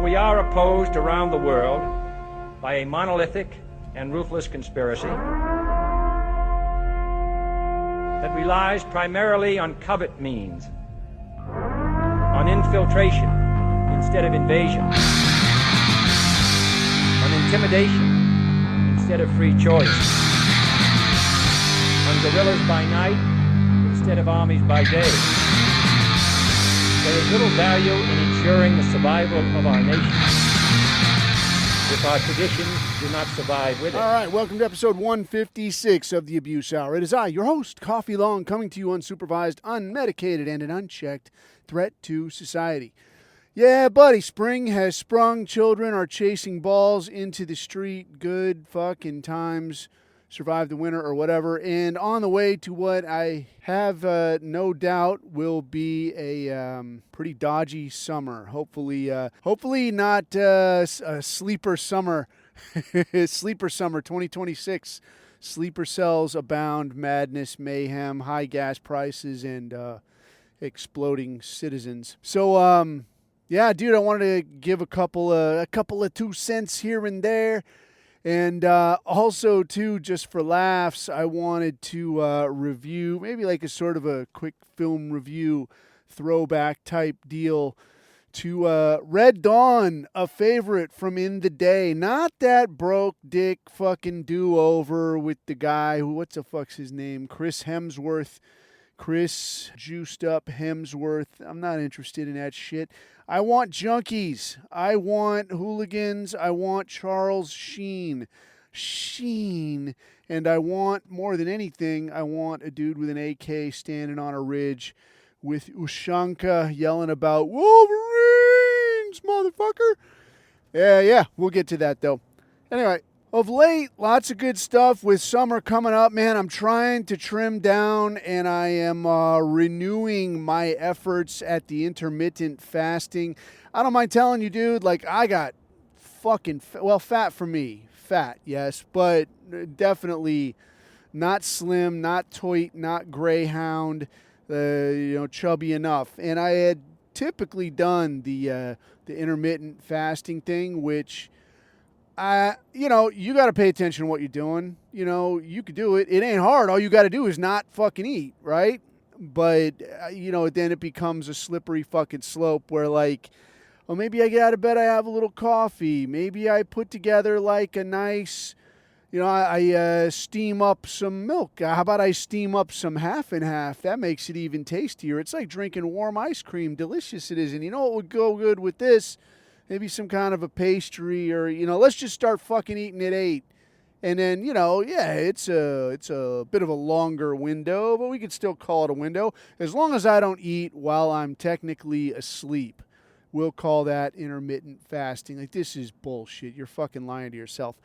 we are opposed around the world by a monolithic and ruthless conspiracy that relies primarily on covert means, on infiltration instead of invasion, on intimidation instead of free choice, on guerrillas by night instead of armies by day. There is little value in ensuring the survival of our nation if our traditions do not survive with it. All right, welcome to episode 156 of the Abuse Hour. It is I, your host, Coffee Long, coming to you unsupervised, unmedicated, and an unchecked threat to society. Yeah, buddy, spring has sprung. Children are chasing balls into the street. Good fucking times. Survive the winter or whatever. And on the way to what I have no doubt will be a pretty dodgy summer. Hopefully not a sleeper summer. Sleeper summer 2026. Sleeper cells abound, madness, mayhem, high gas prices, and exploding citizens. So, yeah, dude, I wanted to give a couple of 2 cents here and there. And also, too, just for laughs, I wanted to review, maybe like a sort of a quick film review throwback type deal to Red Dawn, a favorite from in the day. Not that broke dick fucking do-over with the guy who, what's the fuck's his name? Chris Juiced Up Hemsworth. I'm not interested in that shit. I want junkies. I want hooligans. I want Charles Sheen. And I want, more than anything, I want a dude with an AK standing on a ridge with Ushanka yelling about Wolverines, motherfucker. Yeah, we'll get to that, though. Anyway, of late, lots of good stuff with summer coming up, man. I'm trying to trim down, and I am renewing my efforts at the intermittent fasting. I don't mind telling you, dude, like, I got fucking, fat for me. Fat, yes, but definitely not slim, not toit, not greyhound, chubby enough. And I had typically done the intermittent fasting thing, which... you got to pay attention to what you're doing. You could do it. It ain't hard. All you got to do is not fucking eat, right? But, then it becomes a slippery fucking slope where, like, oh, maybe I get out of bed, I have a little coffee. Maybe I put together, like, a nice, I steam up some milk. How about I steam up some half and half? That makes it even tastier. It's like drinking warm ice cream. Delicious it is. And you know what would go good with this? Maybe some kind of a pastry or, let's just start fucking eating at 8. And then, it's a bit of a longer window, but we could still call it a window. As long as I don't eat while I'm technically asleep, we'll call that intermittent fasting. Like, this is bullshit. You're fucking lying to yourself.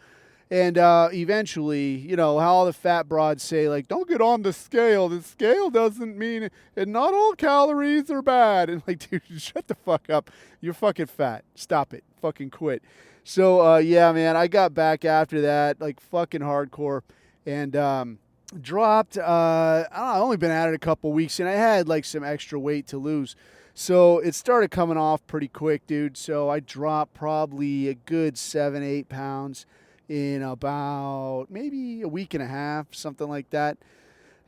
And eventually, how all the fat broads say, like, don't get on the scale. The scale doesn't mean, and not all calories are bad. And like, dude, shut the fuck up. You're fucking fat. Stop it. Fucking quit. So, yeah, man, I got back after that, like, fucking hardcore. And dropped, I've only been at it a couple weeks, and I had, like, some extra weight to lose. So it started coming off pretty quick, dude. So I dropped probably a good 7-8 pounds in about maybe a week and a half, something like that.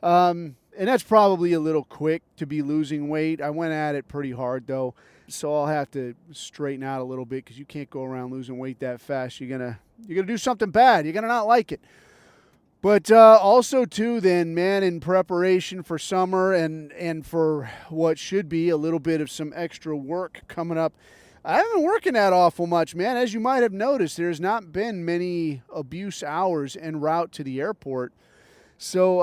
And that's probably a little quick to be losing weight. I went at it pretty hard, though, so I'll have to straighten out a little bit because you can't go around losing weight that fast. You're gonna do something bad. You're gonna not like it. But also, too, then, man, in preparation for summer and for what should be a little bit of some extra work coming up, I haven't been working that awful much, man. As you might have noticed, there's not been many abuse hours en route to the airport. So,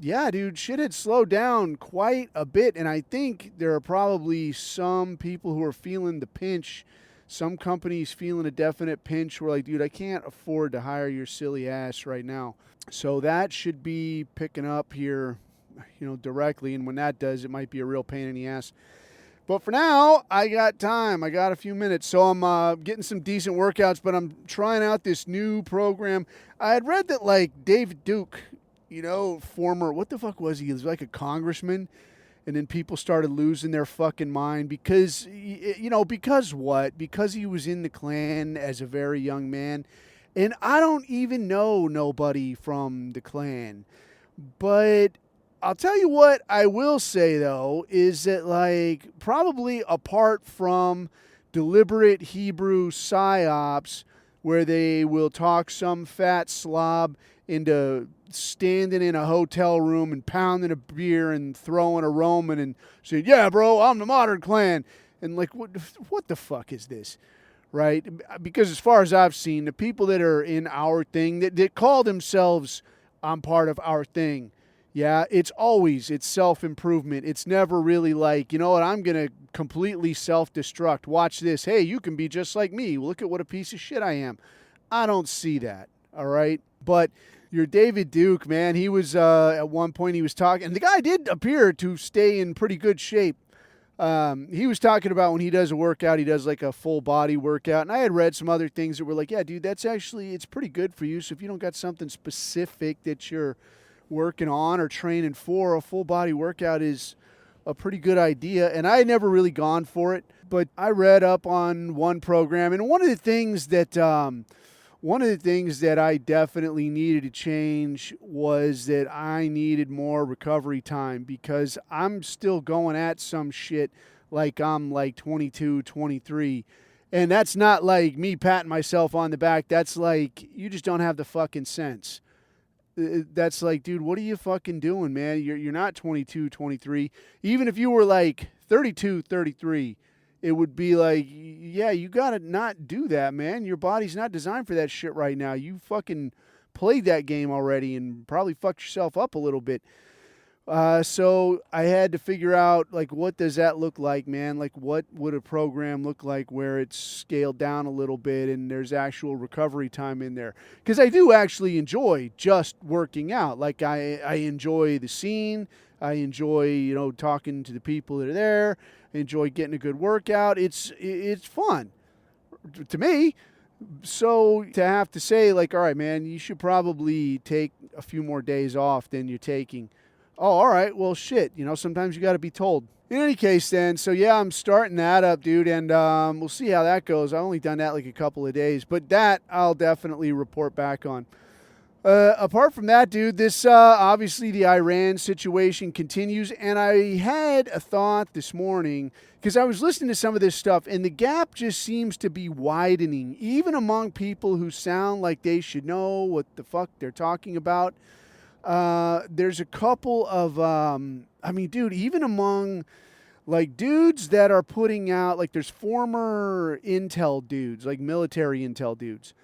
yeah, dude, shit had slowed down quite a bit. And I think there are probably some people who are feeling the pinch. Some companies feeling a definite pinch where, like, dude, I can't afford to hire your silly ass right now. So that should be picking up here, directly. And when that does, it might be a real pain in the ass. But for now, I got time. I got a few minutes. So I'm getting some decent workouts, but I'm trying out this new program. I had read that, like, David Duke, former, what the fuck was he? He was like a congressman. And then people started losing their fucking mind because, because what? Because he was in the Klan as a very young man. And I don't even know nobody from the Klan. But I'll tell you what I will say, though, is that, like, probably apart from deliberate Hebrew psyops where they will talk some fat slob into standing in a hotel room and pounding a beer and throwing a Roman and saying, yeah, bro, I'm the modern Klan. And, like, what the fuck is this? Right? Because as far as I've seen, the people that are in our thing, that call themselves, I'm part of our thing, yeah, it's self-improvement. It's never really like, you know what, I'm going to completely self-destruct. Watch this. Hey, you can be just like me. Look at what a piece of shit I am. I don't see that, all right? But your David Duke, man, he was, at one point he was talking, and the guy did appear to stay in pretty good shape. He was talking about when he does a workout, he does like a full body workout. And I had read some other things that were like, yeah, dude, it's pretty good for you. So if you don't got something specific that you're working on or training for, a full body workout is a pretty good idea. And I had never really gone for it, but I read up on one program. And one of the things that I definitely needed to change was that I needed more recovery time because I'm still going at some shit like I'm like 22, 23. And that's not like me patting myself on the back. That's like, you just don't have the fucking sense. That's like, dude, what are you fucking doing, man? You're not 22, 23. Even if you were like 32, 33, it would be like, yeah, you got to not do that, man. Your body's not designed for that shit right now. You fucking played that game already and probably fucked yourself up a little bit. So I had to figure out, like, what does that look like, man? Like, what would a program look like where it's scaled down a little bit and there's actual recovery time in there? Because I do actually enjoy just working out. Like, I enjoy the scene. I enjoy, talking to the people that are there. I enjoy getting a good workout. It's fun to me. So to have to say, like, all right, man, you should probably take a few more days off than you're taking. Oh, all right. Well, shit. Sometimes you got to be told. In any case, then, so yeah, I'm starting that up, dude, and we'll see how that goes. I've only done that like a couple of days, but that I'll definitely report back on. Apart from that, dude, this obviously the Iran situation continues, and I had a thought this morning because I was listening to some of this stuff, and the gap just seems to be widening, even among people who sound like they should know what the fuck they're talking about. There's a couple of, dude, even among like dudes that are putting out, like there's former intel dudes, like military intel dudes,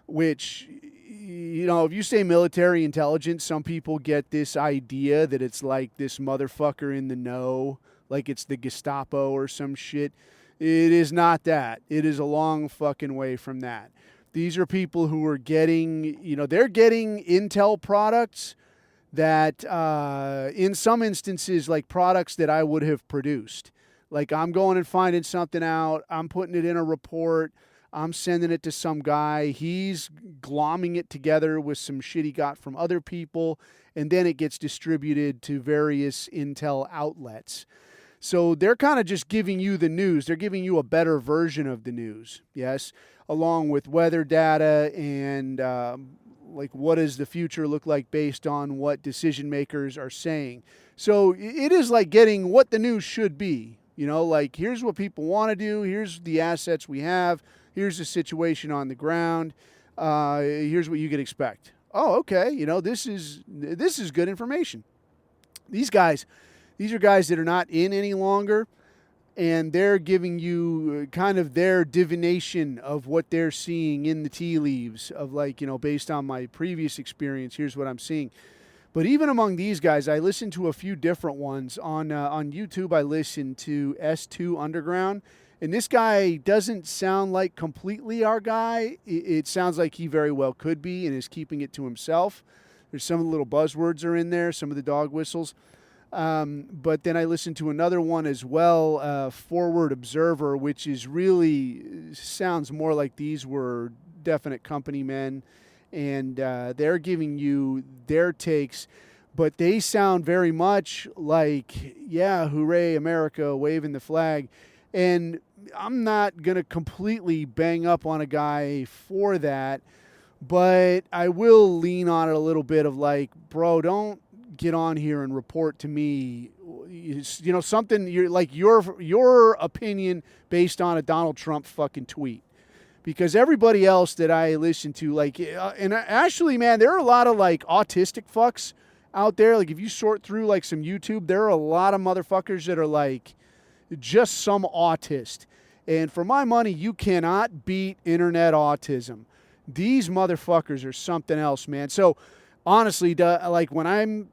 which, if you say military intelligence, some people get this idea that it's like this motherfucker in the know, like it's the Gestapo or some shit. It is not that. It is a long fucking way from that. These are people who are getting, they're getting intel products that in some instances, like products that I would have produced. Like I'm going and finding something out. I'm putting it in a report. I'm sending it to some guy. He's glomming it together with some shit he got from other people. And then it gets distributed to various intel outlets. So they're kind of just giving you the news. They're giving you a better version of the news. Yes. Along with weather data and like what does the future look like based on what decision makers are saying. So it is like getting what the news should be. Like here's what people want to do. Here's the assets we have. Here's the situation on the ground. Here's what you could expect. Oh, okay. This is good information. These are guys that are not in any longer, and they're giving you kind of their divination of what they're seeing in the tea leaves of like, based on my previous experience, here's what I'm seeing. But even among these guys, I listened to a few different ones. On YouTube, I listened to S2 Underground. And this guy doesn't sound like completely our guy. It sounds like he very well could be and is keeping it to himself. There's some of the little buzzwords are in there, some of the dog whistles. But then I listened to another one as well, Forward Observer, which is really sounds more like these were definite company men. And they're giving you their takes but they sound very much like, yeah, hooray, America, waving the flag. And I'm not going to completely bang up on a guy for that, but I will lean on it a little bit of like, bro, don't get on here and report to me, something you're like your opinion based on a Donald Trump fucking tweet. Because everybody else that I listen to, like, and actually, man, there are a lot of like autistic fucks out there. Like, if you sort through like some YouTube, there are a lot of motherfuckers that are like just some autist. And for my money, you cannot beat internet autism. These motherfuckers are something else, man. So honestly, like when I'm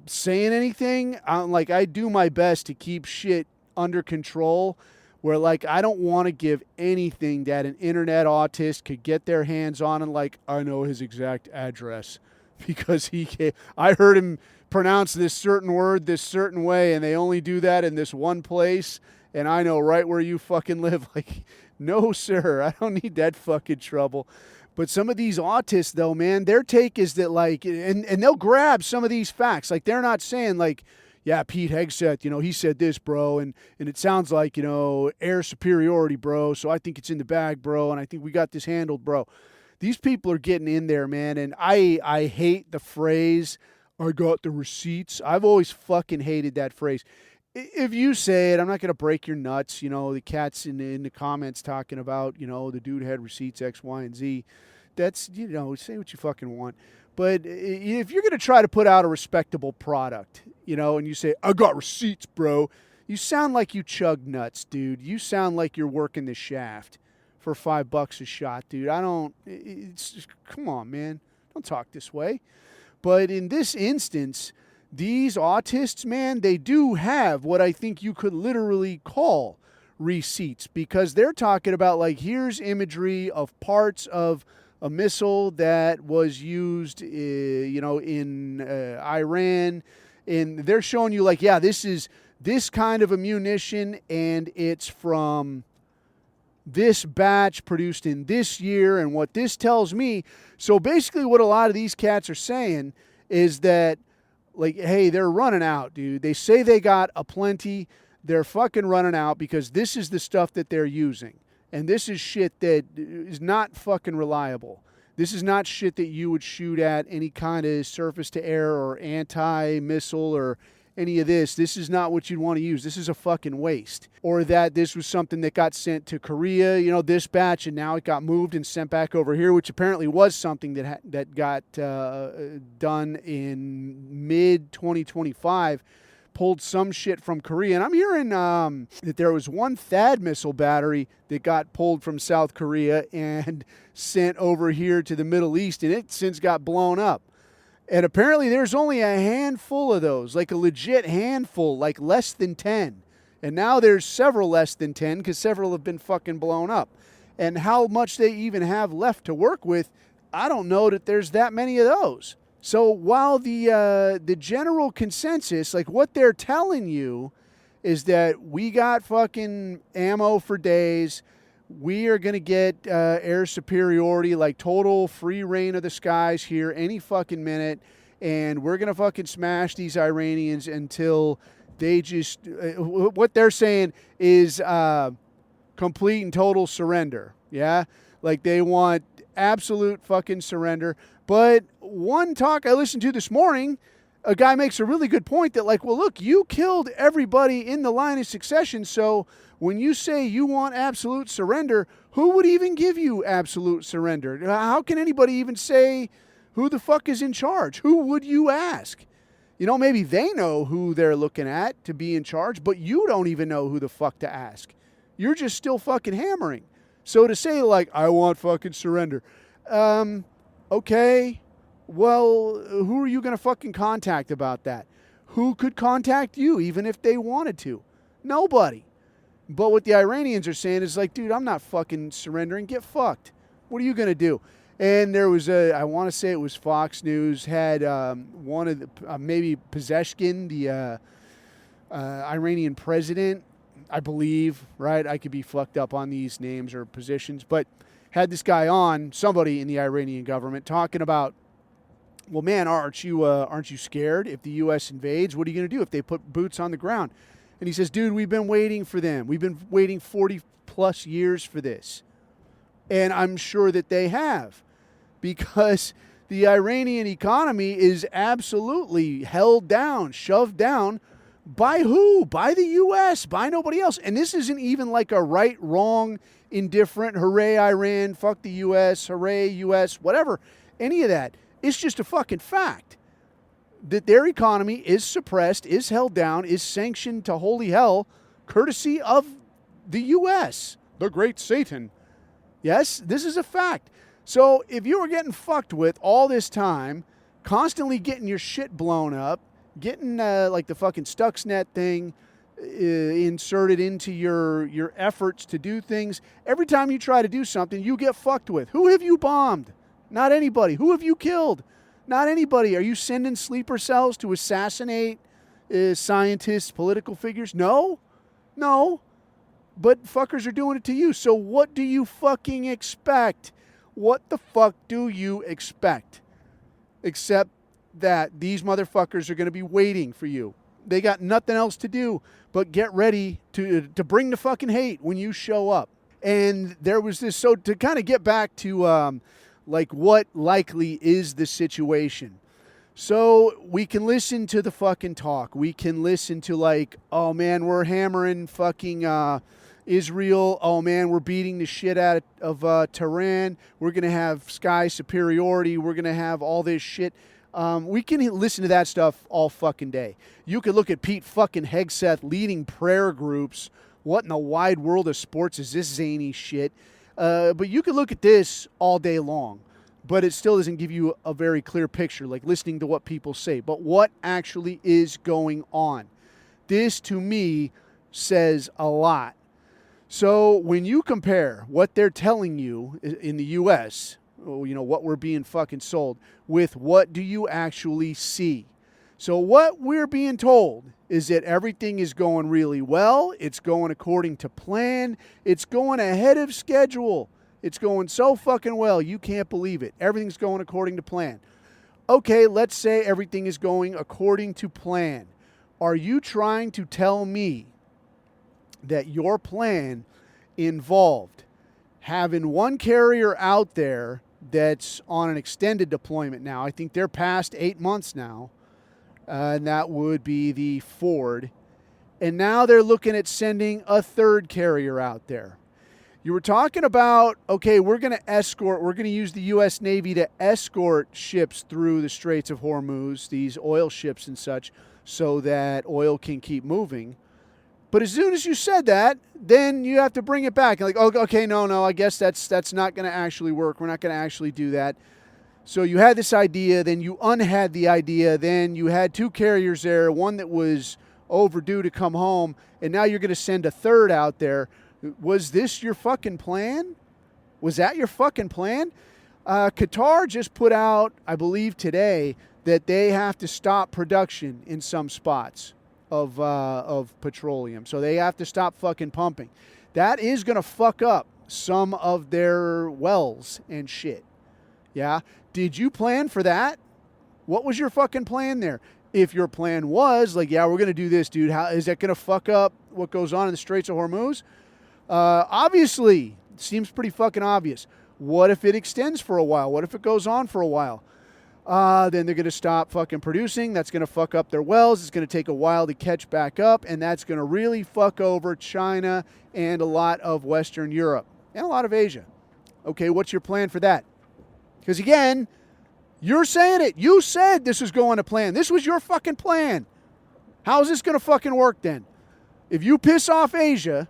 saying anything, I do my best to keep shit under control. Where like I don't want to give anything that an internet autist could get their hands on, and like I know his exact address because I heard him pronounce this certain word this certain way, and they only do that in this one place, and I know right where you fucking live. Like, no sir, I don't need that fucking trouble. But some of these autists, though, man, their take is that, like, and they'll grab some of these facts. Like, they're not saying, like, yeah, Pete Hegseth, he said this, bro, and it sounds like, air superiority, bro, so I think it's in the bag, bro, and I think we got this handled, bro. These people are getting in there, man, and I hate the phrase, I got the receipts. I've always fucking hated that phrase. If you say it, I'm not going to break your nuts. The cat's in the comments talking about, the dude had receipts X, Y, and Z. That's, say what you fucking want. But if you're going to try to put out a respectable product, and you say, I got receipts, bro, you sound like you chug nuts, dude. You sound like you're working the shaft for $5 a shot, dude. Come on, man. Don't talk this way. But in this instance, these autists, man, they do have what I think you could literally call receipts, because they're talking about, like, here's imagery of parts of a missile that was used, in Iran, and they're showing you, like, yeah, this is this kind of ammunition, and it's from this batch produced in this year, and what this tells me. So basically what a lot of these cats are saying is that, like, hey, they're running out, dude. They say they got a plenty. They're fucking running out because this is the stuff that they're using. And this is shit that is not fucking reliable. This is not shit that you would shoot at any kind of surface-to-air or anti-missile or any of this. This is not what you'd want to use. This is a fucking waste. Or that this was something that got sent to Korea, this batch, and now it got moved and sent back over here, which apparently was something that got done in mid-2025. Pulled some shit from Korea. And I'm hearing that there was one THAAD missile battery that got pulled from South Korea and sent over here to the Middle East, and it since got blown up. And apparently there's only a handful of those, like a legit handful, like less than 10. And now there's several less than 10 because several have been fucking blown up. And how much they even have left to work with, I don't know that there's that many of those. So while the general consensus, like what they're telling you, is that we got fucking ammo for days, we are going to get air superiority, like total free reign of the skies here any fucking minute, and we're going to fucking smash these Iranians until they just, what they're saying is complete and total surrender, yeah? Like they want absolute fucking surrender. But one talk I listened to this morning, a guy makes a really good point that, like, well, look, you killed everybody in the line of succession, so when you say you want absolute surrender, who would even give you absolute surrender? How can anybody even say who the fuck is in charge? Who would you ask? Maybe they know who they're looking at to be in charge, but you don't even know who the fuck to ask. You're just still fucking hammering. So to say, like, I want fucking surrender, okay, well, who are you going to fucking contact about that? Who could contact you even if they wanted to? Nobody. But what the Iranians are saying is like, dude, I'm not fucking surrendering. Get fucked. What are you going to do? And there was I want to say it was Fox News, had one of the, maybe Pezeshkian, the Iranian president, I believe, right? I could be fucked up on these names or positions, but had this guy on, somebody in the Iranian government, talking about well, man, aren't you scared if the U.S. invades? What are you going to do if they put boots on the ground? And he says, dude, we've been waiting for them. We've been waiting 40 plus years for this. And I'm sure that they have, because the Iranian economy is absolutely held down, shoved down by who? By the U.S., by nobody else. And this isn't even like a right, wrong, indifferent, hooray, Iran, fuck the U.S., hooray, U.S., whatever, any of that. It's just a fucking fact that their economy is suppressed, is held down, is sanctioned to holy hell, courtesy of the U.S., the great Satan. Yes, this is a fact. So if you were getting fucked with all this time, constantly getting your shit blown up, getting like the fucking Stuxnet thing inserted into your efforts to do things, every time you try to do something, you get fucked with. Who have you bombed? Not anybody. Who have you killed? Not anybody. Are you sending sleeper cells to assassinate scientists, political figures? No. But fuckers are doing it to you. So what do you fucking expect? What the fuck do you expect? Except that these motherfuckers are going to be waiting for you. They got nothing else to do but get ready to bring the fucking hate when you show up. And there was this, so to kind of get back to like what likely is the situation. So we can listen to the fucking talk. We can listen to like, oh man, we're hammering fucking Israel. Oh man, we're beating the shit out of Tehran. We're going to have sky superiority. We're going to have all this shit. We can listen to that stuff all fucking day. You could look at Pete fucking Hegseth leading prayer groups. What in the wide world of sports is this zany shit? But you could look at this all day long, but it still doesn't give you a very clear picture, like listening to what people say. But what actually is going on? This, to me, says a lot. So when you compare what they're telling you in the U.S., you know, what we're being fucking sold, with what do you actually see? So what we're being told is that everything is going really well. It's going according to plan. It's going ahead of schedule. It's going so fucking well, you can't believe it. Everything's going according to plan. Okay, let's say everything is going according to plan. Are you trying to tell me that your plan involved having one carrier out there that's on an extended deployment now? I think they're past 8 months now, and that would be the Ford. And now they're looking at sending a third carrier out there. You were talking about, okay, we're going to use the U.S. Navy to escort ships through the Straits of Hormuz, these oil ships and such, so that oil can keep moving. But as soon as you said that, then you have to bring it back. Like, okay, no, I guess that's not going to actually work. We're not going to actually do that. So you had this idea, then you unhad the idea, then you had two carriers there, one that was overdue to come home, and now you're going to send a third out there. Was this your fucking plan? Was that your fucking plan? Qatar just put out, I believe today, that they have to stop production in some spots of petroleum. So they have to stop fucking pumping. That is going to fuck up some of their wells and shit. Yeah? Did you plan for that? What was your fucking plan there? If your plan was, like, yeah, we're going to do this, dude, how is that going to fuck up what goes on in the Straits of Hormuz? Obviously, seems pretty fucking obvious. What if it extends for a while? What if it goes on for a while? Then they're going to stop fucking producing. That's going to fuck up their wells. It's going to take a while to catch back up, and that's going to really fuck over China and a lot of Western Europe and a lot of Asia. Okay, what's your plan for that? Because again, you're saying it. You said this was going to plan. This was your fucking plan. How is this going to fucking work then? If you piss off Asia,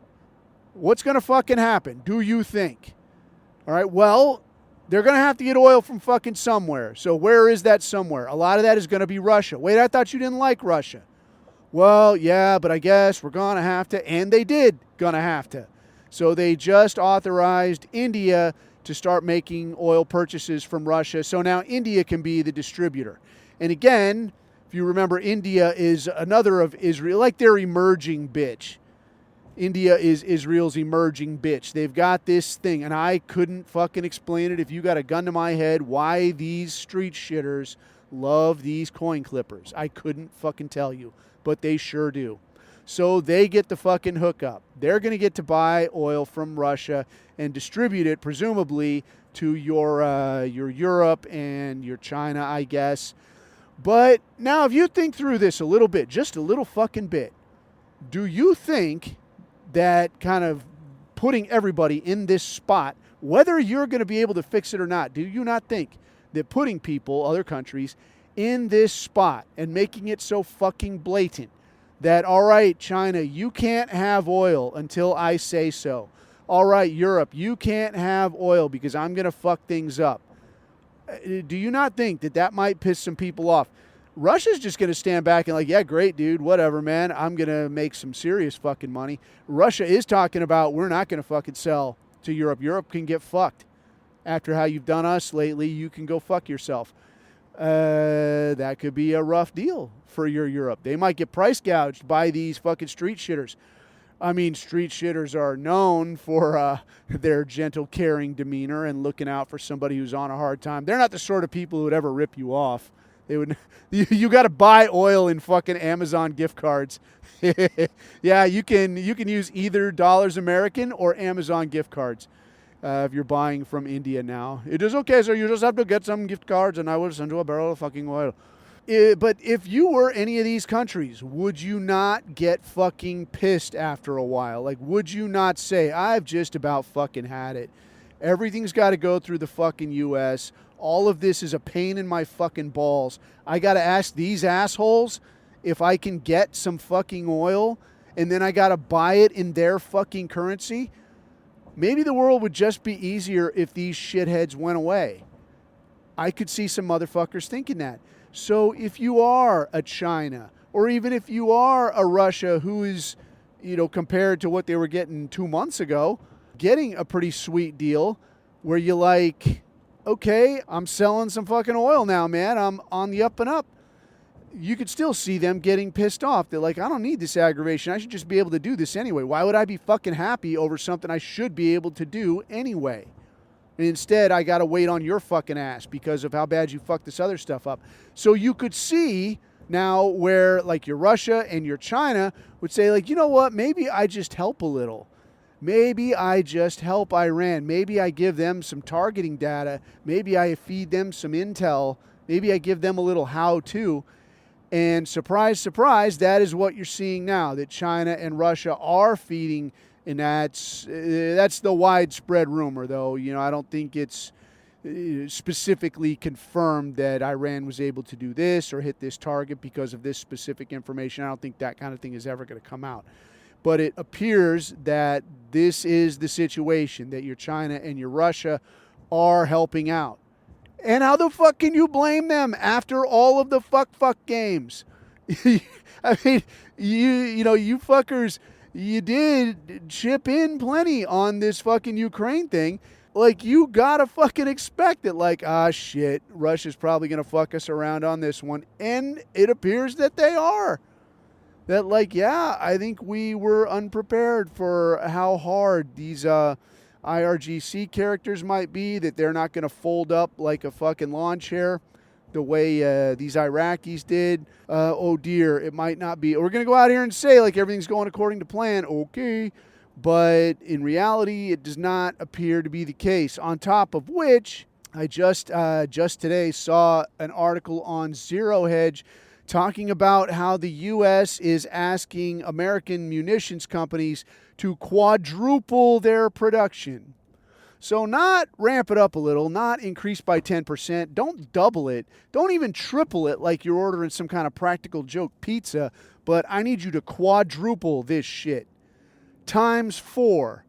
what's going to fucking happen, do you think? All right, well, they're going to have to get oil from fucking somewhere. So where is that somewhere? A lot of that is going to be Russia. Wait, I thought you didn't like Russia. Well, yeah, but I guess we're going to have to, and they did going to have to. So they just authorized India to start making oil purchases from Russia. So now India can be the distributor. And again, if you remember, India is another of Israel, like their emerging bitch. India is Israel's emerging bitch. They've got this thing, and I couldn't fucking explain it if you got a gun to my head, why these street shitters love these coin clippers. I couldn't fucking tell you, but they sure do. So they get the fucking hookup. They're going to get to buy oil from Russia and distribute it, presumably, to your Europe and your China, I guess. But now if you think through this a little bit, just a little fucking bit, do you think that kind of putting everybody in this spot, whether you're going to be able to fix it or not, do you not think that putting people, other countries, in this spot and making it so fucking blatant that, all right, China, you can't have oil until I say so. All right, Europe, you can't have oil because I'm going to fuck things up. Do you not think that that might piss some people off? Russia's just going to stand back and like, yeah, great, dude, whatever, man. I'm going to make some serious fucking money. Russia is talking about we're not going to fucking sell to Europe. Europe can get fucked. After how you've done us lately, you can go fuck yourself. That could be a rough deal for your Europe. They might get price gouged by these fucking street shitters. I mean, street shitters are known for their gentle, caring demeanor and looking out for somebody who's on a hard time. They're not the sort of people who would ever rip you off. They would. You got to buy oil in fucking Amazon gift cards. Yeah, you can use either dollars American or Amazon gift cards if you're buying from India now. It is okay, sir. You just have to get some gift cards, and I will send you a barrel of fucking oil. But if you were any of these countries, would you not get fucking pissed after a while? Like, would you not say, I've just about fucking had it. Everything's got to go through the fucking U.S. All of this is a pain in my fucking balls. I got to ask these assholes if I can get some fucking oil, and then I got to buy it in their fucking currency. Maybe the world would just be easier if these shitheads went away. I could see some motherfuckers thinking that. So if you are a China, or even if you are a Russia who is, compared to what they were getting 2 months ago, getting a pretty sweet deal where you like, okay, I'm selling some fucking oil now, man. I'm on the up and up. You could still see them getting pissed off. They're like, I don't need this aggravation. I should just be able to do this anyway. Why would I be fucking happy over something I should be able to do anyway? And instead, I got to wait on your fucking ass because of how bad you fucked this other stuff up. So you could see now where like your Russia and your China would say like, you know what, maybe I just help a little. Maybe I just help Iran. Maybe I give them some targeting data. Maybe I feed them some intel. Maybe I give them a little how-to. And surprise, surprise, that is what you're seeing now, that China and Russia are feeding. And that's the widespread rumor, though. I don't think it's specifically confirmed that Iran was able to do this or hit this target because of this specific information. I don't think that kind of thing is ever going to come out. But it appears that this is the situation, that your China and your Russia are helping out. And how the fuck can you blame them after all of the fuck games? I mean, you fuckers, you did chip in plenty on this fucking Ukraine thing. Like, you gotta fucking expect it. Like, shit, Russia's probably gonna fuck us around on this one. And it appears that they are. That, like, yeah, I think we were unprepared for how hard these IRGC characters might be, that they're not going to fold up like a fucking lawn chair the way these Iraqis did. Oh, dear, it might not be. We're going to go out here and say, like, everything's going according to plan. Okay. But in reality, it does not appear to be the case. On top of which, I just today saw an article on Zero Hedge talking about how the U.S. is asking American munitions companies to quadruple their production. So not ramp it up a little, not increase by 10%, don't double it, don't even triple it like you're ordering some kind of practical joke pizza, but I need you to quadruple this shit. Times 4.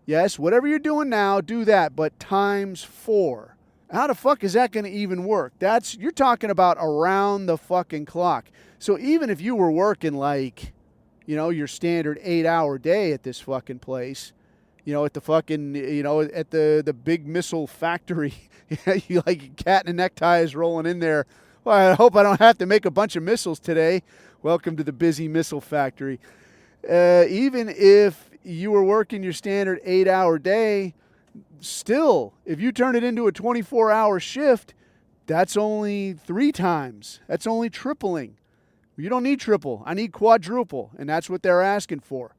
Yes, whatever you're doing now, do that, but times 4. How the fuck is that going to even work? You're talking about around the fucking clock. So even if you were working like, your standard 8-hour day at this fucking place, at the fucking, at the big missile factory, you like cat in a necktie is rolling in there. Well, I hope I don't have to make a bunch of missiles today. Welcome to the busy missile factory. Even if you were working your standard 8-hour day, still, if you turn it into a 24-hour shift, That's only 3 times. That's only tripling. You don't need triple. I need quadruple, and that's what they're asking for.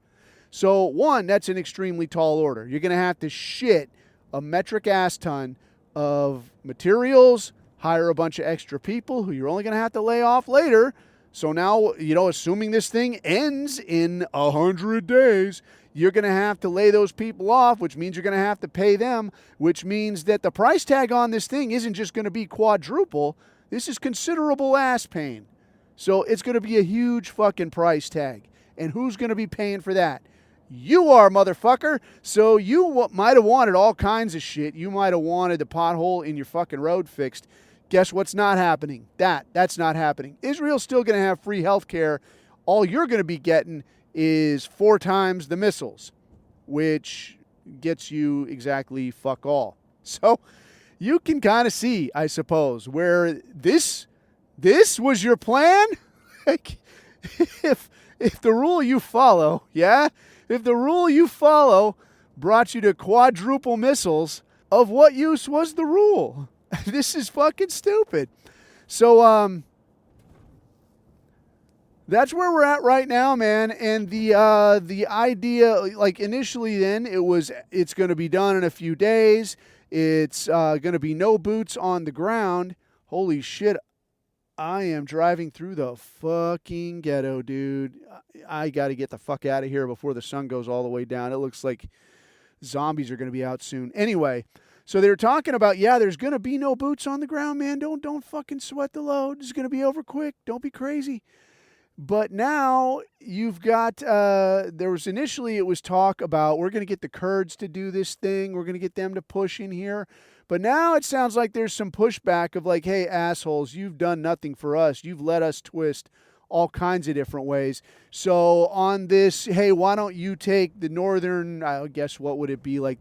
So, one, that's an extremely tall order. You're going to have to shit a metric ass ton of materials, hire a bunch of extra people who you're only going to have to lay off later. So now, assuming this thing ends in 100 days, you're going to have to lay those people off, which means you're going to have to pay them, which means that the price tag on this thing isn't just going to be quadruple. This is considerable ass pain. So it's going to be a huge fucking price tag. And who's going to be paying for that? You are, motherfucker. So you might have wanted all kinds of shit. You might have wanted the pothole in your fucking road fixed. Guess what's not happening? That's not happening. Israel's still going to have free health care. All you're going to be getting is 4 times the missiles, which gets you exactly fuck all. So you can kind of see, I suppose, where this was your plan. Like, if the rule you follow, if the rule you follow brought you to quadruple missiles, of what use was the rule? This is fucking stupid. So that's where we're at right now, man. And the idea, like initially, then it's going to be done in a few days. It's going to be no boots on the ground. Holy shit! I am driving through the fucking ghetto, dude. I got to get the fuck out of here before the sun goes all the way down. It looks like zombies are going to be out soon. Anyway. So they're talking about, there's going to be no boots on the ground, man. Don't fucking sweat the load. It's going to be over quick. Don't be crazy. But now you've got, it was talk about, we're going to get the Kurds to do this thing. We're going to get them to push in here. But now it sounds like there's some pushback of like, hey, assholes, you've done nothing for us. You've let us twist all kinds of different ways. So on this, hey, why don't you take the northern, I guess what would it be, like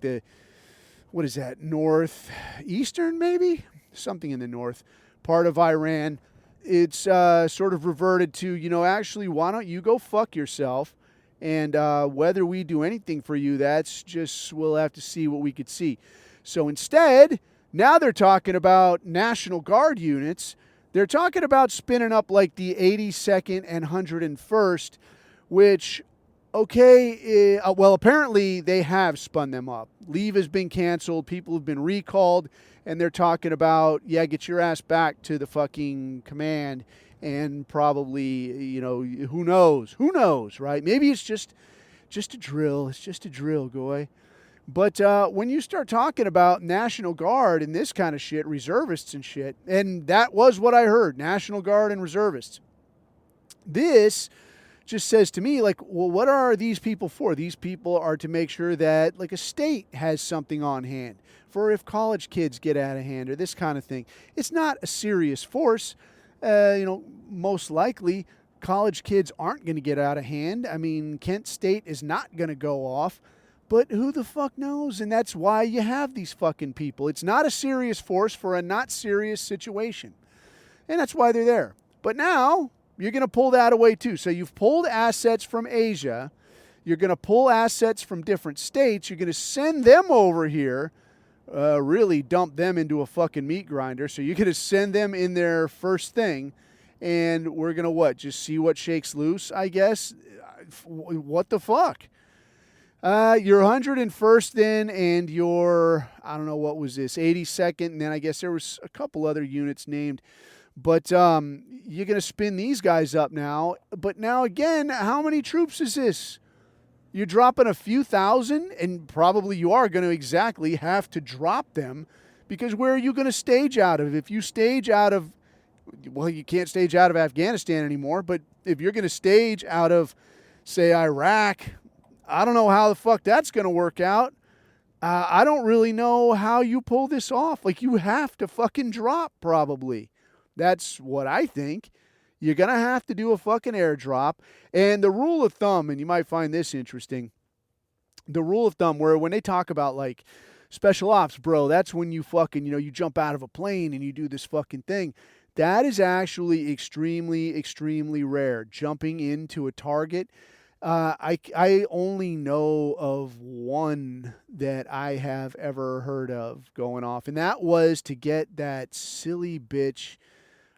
what is that, northeastern maybe? Something in the north part of Iran. It's sort of reverted to, actually, why don't you go fuck yourself? And whether we do anything for you, that's just, we'll have to see what we could see. So instead, now they're talking about National Guard units. They're talking about spinning up like the 82nd and 101st, which... Okay, well, apparently they have spun them up. Leave has been canceled. People have been recalled. And they're talking about, get your ass back to the fucking command. And probably, who knows? Who knows, right? Maybe it's just a drill. It's just a drill, Goy. But when you start talking about National Guard and this kind of shit, reservists and shit, and that was what I heard, National Guard and reservists. This... just says to me, like, well, what are these people for? These people are to make sure that, like, a state has something on hand for if college kids get out of hand or this kind of thing. It's not a serious force. Most likely college kids aren't going to get out of hand. I mean, Kent State is not going to go off, but who the fuck knows? And that's why you have these fucking people. It's not a serious force for a not serious situation. And that's why they're there. But now... you're going to pull that away too. So you've pulled assets from Asia. You're going to pull assets from different states. You're going to send them over here, really dump them into a fucking meat grinder. So you're going to send them in there first thing. And we're going to just see what shakes loose, I guess. What the fuck? Your 101st then and your, I don't know, what was this, 82nd. And then I guess there was a couple other units named. But you're going to spin these guys up now. But now, again, how many troops is this? You're dropping a few thousand, and probably you are going to exactly have to drop them, because where are you going to stage out of? If you stage out of, well, you can't stage out of Afghanistan anymore, but if you're going to stage out of, say, Iraq, I don't know how the fuck that's going to work out. I don't really know how you pull this off. Like, you have to fucking drop, probably. That's what I think. You're going to have to do a fucking airdrop. And the rule of thumb, and you might find this interesting, the rule of thumb where when they talk about, like, special ops, bro, that's when you fucking, you jump out of a plane and you do this fucking thing. That is actually extremely, extremely rare. Jumping into a target. I only know of one that I have ever heard of going off, and that was to get that silly bitch.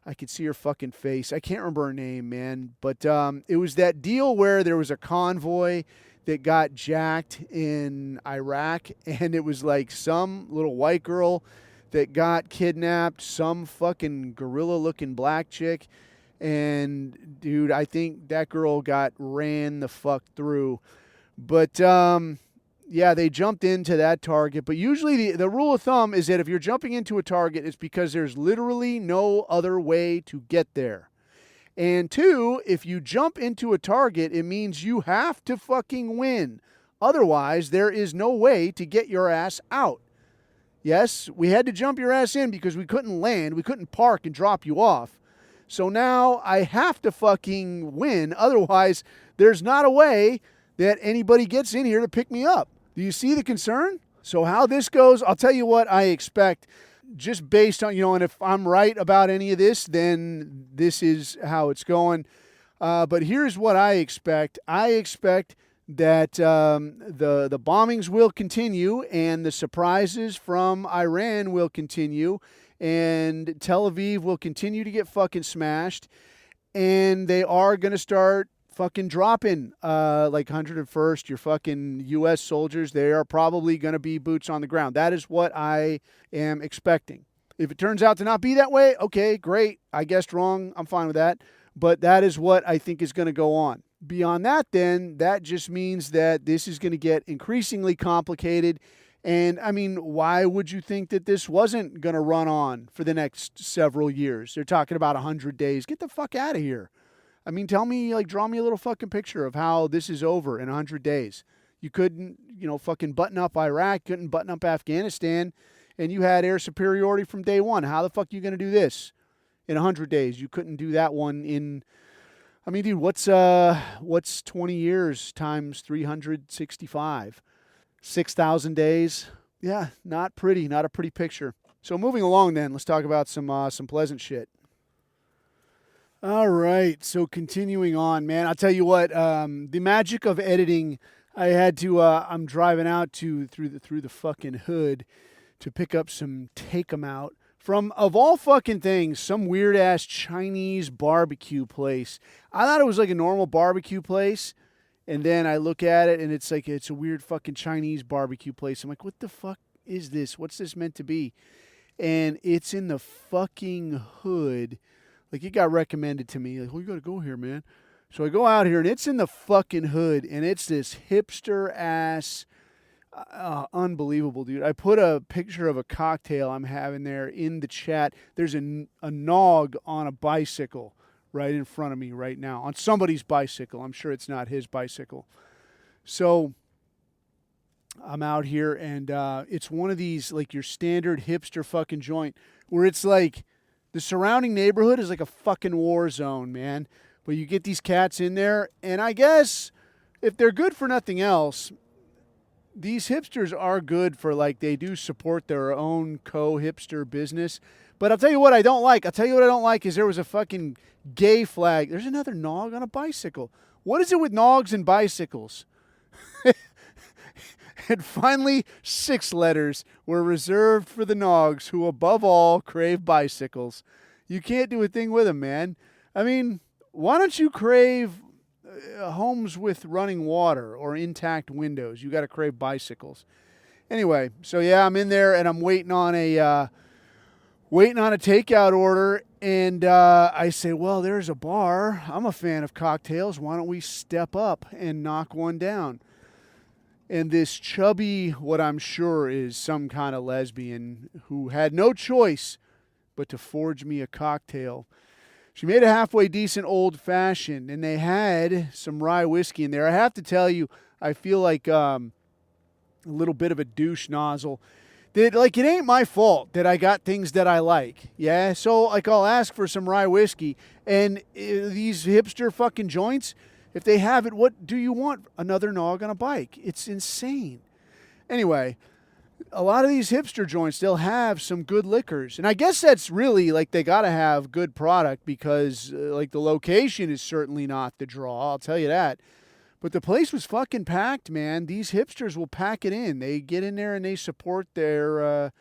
I could see her fucking face. I can't remember her name, man. But it was that deal where there was a convoy that got jacked in Iraq, and it was like some little white girl that got kidnapped, some fucking gorilla-looking black chick. And, dude, I think that girl got ran the fuck through. But, yeah, they jumped into that target. But usually the rule of thumb is that if you're jumping into a target, it's because there's literally no other way to get there. And two, if you jump into a target, it means you have to fucking win. Otherwise, there is no way to get your ass out. Yes, we had to jump your ass in because we couldn't land. We couldn't park and drop you off. So now I have to fucking win. Otherwise, there's not a way that anybody gets in here to pick me up. Do you see the concern? So how this goes, I'll tell you what I expect. Just based on, and if I'm right about any of this, then this is how it's going. But here's what I expect. I expect that the bombings will continue and the surprises from Iran will continue and Tel Aviv will continue to get fucking smashed, and they are going to start fucking dropping like 101st, your fucking U.S. soldiers. They are probably going to be boots on the ground. That is what I am expecting. If it turns out to not be that way, okay, great. I guessed wrong. I'm fine with that. But that is what I think is going to go on. Beyond that, then, that just means that this is going to get increasingly complicated. And, I mean, why would you think that this wasn't going to run on for the next several years? They're talking about 100 days. Get the fuck out of here. I mean, tell me, draw me a little fucking picture of how this is over in 100 days. You couldn't, fucking button up Iraq, couldn't button up Afghanistan, and you had air superiority from day one. How the fuck are you going to do this in 100 days? You couldn't do that one in, I mean, dude, what's 20 years times 365? 6,000 days. Yeah, not pretty, not a pretty picture. So moving along then, let's talk about some pleasant shit. All right, so continuing on, man, I'll tell you what, the magic of editing, I had to, I'm driving out through the fucking hood to pick up some Take 'em Out from, of all fucking things, some weird-ass Chinese barbecue place. I thought it was like a normal barbecue place, and then I look at it, and it's like, it's a weird fucking Chinese barbecue place. I'm like, what the fuck is this? What's this meant to be? And it's in the fucking hood. Like, it got recommended to me. Like, oh, you got to go here, man. So I go out here, and it's in the fucking hood, and it's this hipster-ass, unbelievable, dude. I put a picture of a cocktail I'm having there in the chat. There's a nog on a bicycle right in front of me right now, on somebody's bicycle. I'm sure it's not his bicycle. So I'm out here, and it's one of these, like, your standard hipster fucking joint where it's like the surrounding neighborhood is like a fucking war zone, man. But you get these cats in there, and I guess if they're good for nothing else, these hipsters are good for, like, they do support their own co-hipster business. But I'll tell you what I don't like. I'll tell you what I don't like is there was a fucking gay flag. There's another nog on a bicycle. What is it with nogs and bicycles? And finally, 6 letters were reserved for the nogs who above all crave bicycles. You can't do a thing with them, man. I mean, why don't you crave homes with running water or intact windows? You got to crave bicycles. Anyway, so yeah, I'm in there and I'm waiting on a takeout order, and I say, well, there's a bar. I'm a fan of cocktails. Why don't we step up and knock one down? And this chubby, what I'm sure is some kind of lesbian who had no choice but to forge me a cocktail. She made a halfway decent old-fashioned, and they had some rye whiskey in there. I have to tell you, I feel like a little bit of a douche nozzle. Like, it ain't my fault that I got things that I like, yeah? So, like, I'll ask for some rye whiskey, and these hipster fucking joints, if they have it, what do you want? Another nog on a bike. It's insane. Anyway, a lot of these hipster joints, they'll have some good liquors. And I guess that's really, like, they got to have good product because, like, the location is certainly not the draw. I'll tell you that. But the place was fucking packed, man. These hipsters will pack it in. They get in there and they support their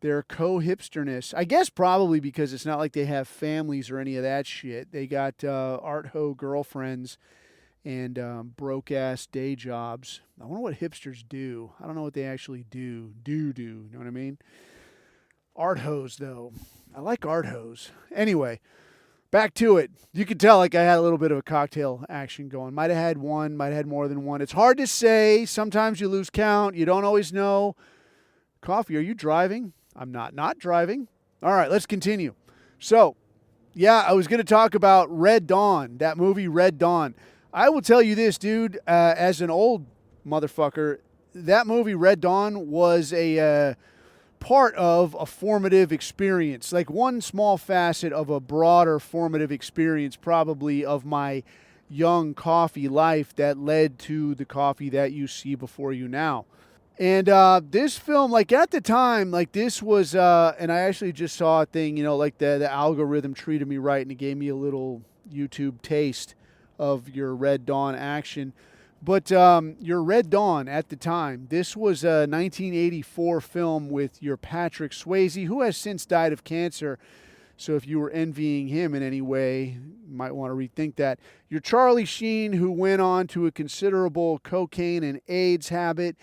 co-hipsterness. I guess probably because it's not like they have families or any of that shit. They got art ho girlfriends and broke-ass day jobs. I wonder what hipsters do. I don't know what they actually do. You know what I mean? Art hoes, though. I like art hoes. Anyway, back to it. You could tell like I had a little bit of a cocktail action going. Might have had one, might have had more than one. It's hard to say. Sometimes you lose count. You don't always know. Coffee, are you driving? I'm not driving. All right, let's continue. So, yeah, I was going to talk about Red Dawn, that movie Red Dawn. I will tell you this, dude, as an old motherfucker, that movie Red Dawn was a part of a formative experience, like one small facet of a broader formative experience probably of my young coffee life that led to the coffee that you see before you now. And this film, like at the time, like this was, and I actually just saw a thing, you know, like the algorithm treated me right and it gave me a little YouTube taste of your Red Dawn action. But your Red Dawn at the time, this was a 1984 film with your Patrick Swayze, who has since died of cancer. So if you were envying him in any way, you might want to rethink that. Your Charlie Sheen, who went on to a considerable cocaine and AIDS habit.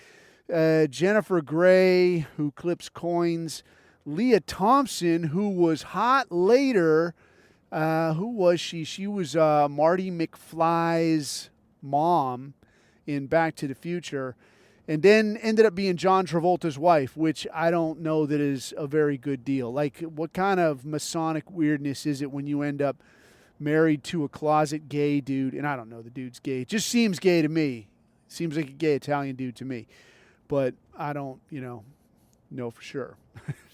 Jennifer Grey, who clips coins. Leah Thompson, who was hot later. Who was she? She was Marty McFly's mom in Back to the Future. And then ended up being John Travolta's wife, which I don't know that is a very good deal. Like, what kind of Masonic weirdness is it when you end up married to a closet gay dude? And I don't know the dude's gay. It just seems gay to me. Seems like a gay Italian dude to me. But I don't, know for sure.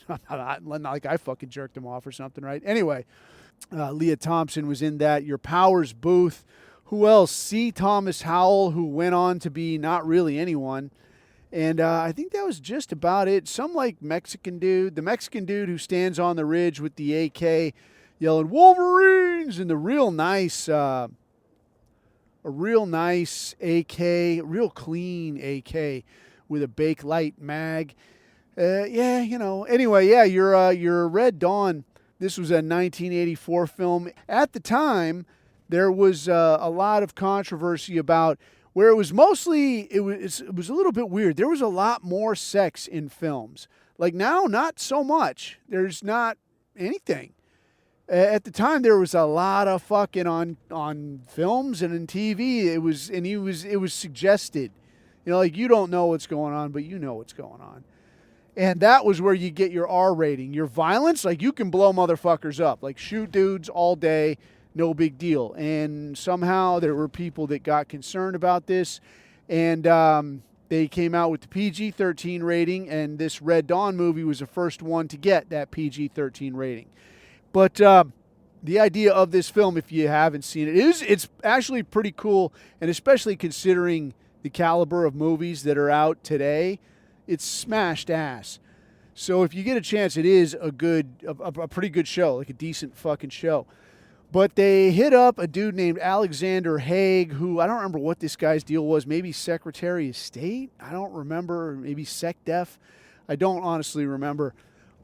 not like I fucking jerked him off or something, right? Anyway, Leah Thompson was in that. Your Powers Booth. Who else? C. Thomas Howell, who went on to be not really anyone. And I think that was just about it. Some like Mexican dude. The Mexican dude who stands on the ridge with the AK yelling, Wolverines! And the real nice, a real nice AK, real clean AK with a Bakelite mag. Anyway, yeah, your Red Dawn. This was a 1984 film. At the time, there was a lot of controversy about where it was mostly, it was a little bit weird. There was a lot more sex in films. Like now, not so much. There's not anything. At the time, there was a lot of fucking on films and in TV. It was suggested. Like you don't know what's going on, but you know what's going on. And that was where you get your R rating. Your violence, like you can blow motherfuckers up. Like shoot dudes all day. No big deal. And somehow there were people that got concerned about this. And they came out with the PG-13 rating. And this Red Dawn movie was the first one to get that PG-13 rating. But the idea of this film, if you haven't seen it, it's actually pretty cool. And especially considering the caliber of movies that are out today, it's smashed ass. So if you get a chance, it is a pretty good show, like a decent fucking show. But they hit up a dude named Alexander Haig, who I don't remember what this guy's deal was. Maybe Secretary of State? I don't remember. Maybe SecDef? I don't honestly remember.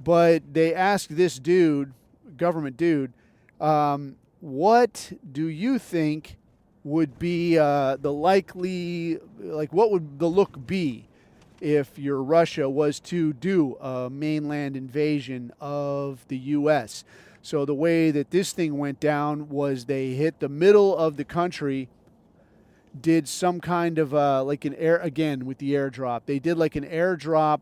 But they asked this dude, government dude, what do you think would be the likely, like what would the look be if your Russia was to do a mainland invasion of the U.S.? So the way that this thing went down was they hit the middle of the country, did some kind of like an air, again with the airdrop. They did like an airdrop